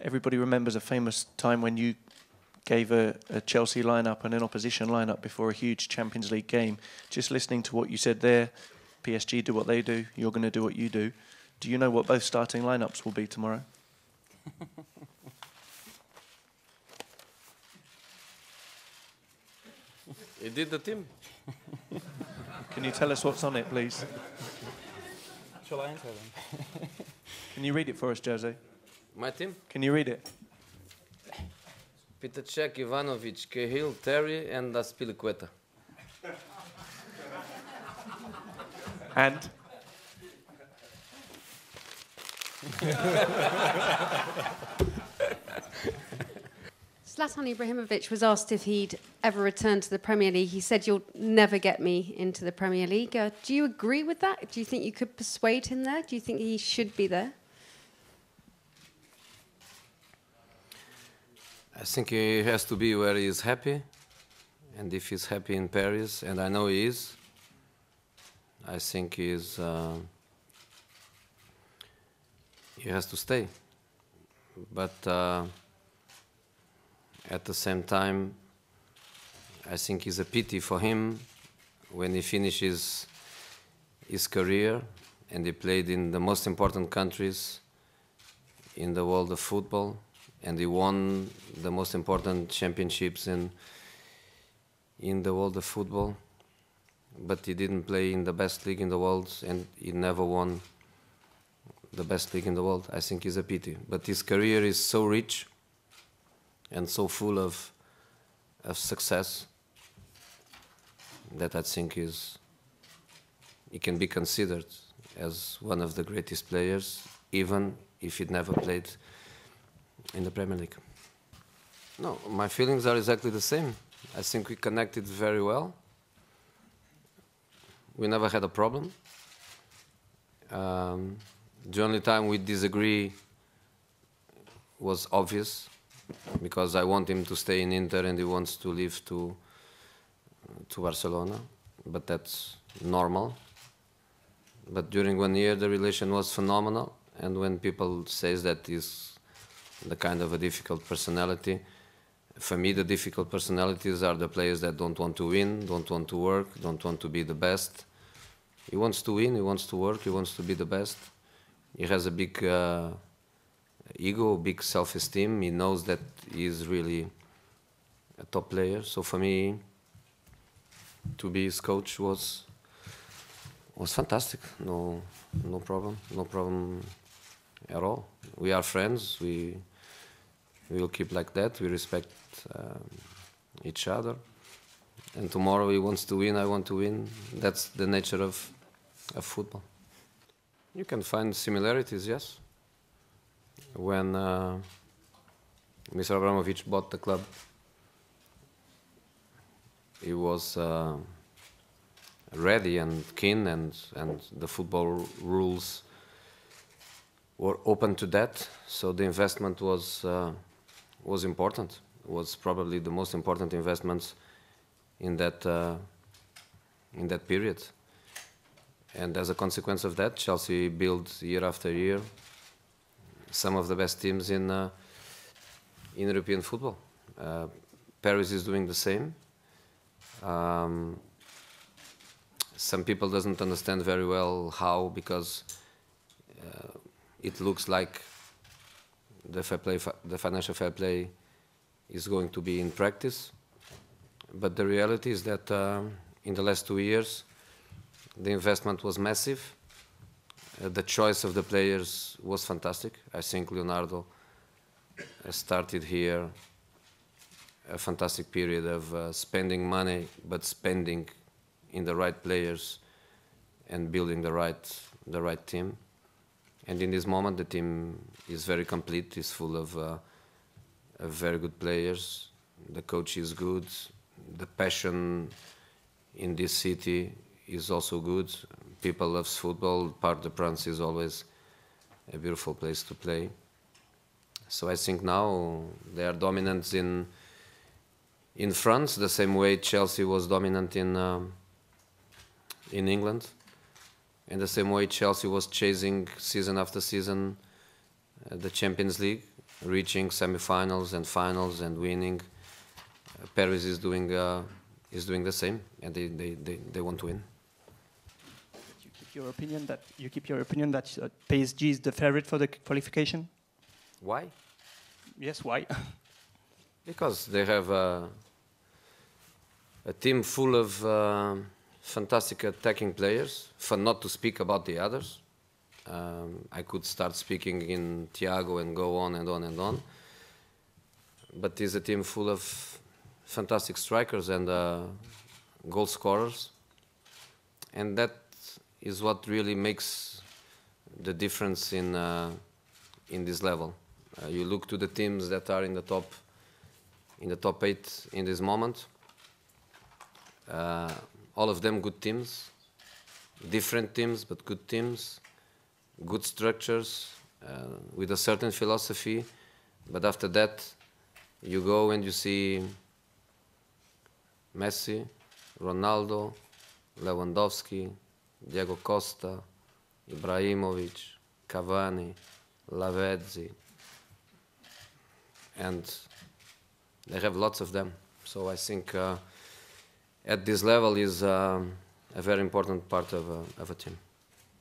everybody remembers a famous time when you gave a Chelsea lineup and an opposition lineup before a huge Champions League game. Just listening to what you said there, PSG do what they do, you're going to do what you do. Do you know what both starting lineups will be tomorrow? You did the team. Can you tell us what's on it, please? Shall I answer them? Can you read it for us, Jose? My team? Can you read it? Peter Cech, Ivanovic, Cahill, Terry, and Aspilicueta. And? Zlatan Ibrahimovic was asked if he'd ever return to the Premier League. He said, "You'll never get me into the Premier League." Do you agree with that? Do you think you could persuade him there? Do you think he should be there? I think he has to be where he is happy. And if he's happy in Paris, and I know he is, I think he has to stay. But at the same time, I think it's a pity for him when he finishes his career and he played in the most important countries in the world of football, and he won the most important championships in the world of football, but he didn't play in the best league in the world, and he never won the best league in the world. I think it's a pity. But his career is so rich and so full of success that I think he can be considered as one of the greatest players, even if he never played in the Premier League. No, my feelings are exactly the same. I think we connected very well. We never had a problem. The only time we disagree was obvious, because I want him to stay in Inter and he wants to leave to Barcelona, but that's normal. But during 1 year the relation was phenomenal, and when people say that he's the kind of a difficult personality, for me the difficult personalities are the players that don't want to win, don't want to work, don't want to be the best. He wants to win, he wants to work, he wants to be the best. He has a big ego, big self-esteem. He knows that he is really a top player. So for me, to be his coach was fantastic. No problem at all. We are friends. We will keep like that. We respect each other. And tomorrow he wants to win, I want to win. That's the nature of football. You can find similarities, yes. When Mr. Abramovich bought the club, he was ready and keen, and the football rules were open to that. So the investment was important. It was probably the most important investments in that period. And as a consequence of that, Chelsea built year after year some of the best teams in European football. Paris is doing the same. Some people doesn't understand very well how, because it looks like the financial fair play is going to be in practice. But the reality is that in the last 2 years, the investment was massive. The choice of the players was fantastic. I think Leonardo started here a fantastic period of spending money, but spending in the right players and building the right team. And in this moment, the team is very complete. It's full of very good players. The coach is good. The passion in this city is also good. People love football. Parc des Princes is always a beautiful place to play. So I think now they are dominant in France, the same way Chelsea was dominant in England, and the same way Chelsea was chasing season after season the Champions League. reaching semi-finals and finals and winning. Paris is doing the same, and they want to win. You keep your opinion that PSG is the favorite for the qualification. Why? Yes, why? Because they have a team full of fantastic attacking players, for not to speak about the others. I could start speaking in Thiago and go on and on and on. But it's a team full of fantastic strikers and goal scorers. And that is what really makes the difference in this level. You look to the teams that are in the top 8 in this moment. All of them good teams, different teams, but good teams, good structures, with a certain philosophy. But after that, you go and you see Messi, Ronaldo, Lewandowski, Diego Costa, Ibrahimovic, Cavani, Lavezzi, and they have lots of them. So I think at this level is a very important part of a team.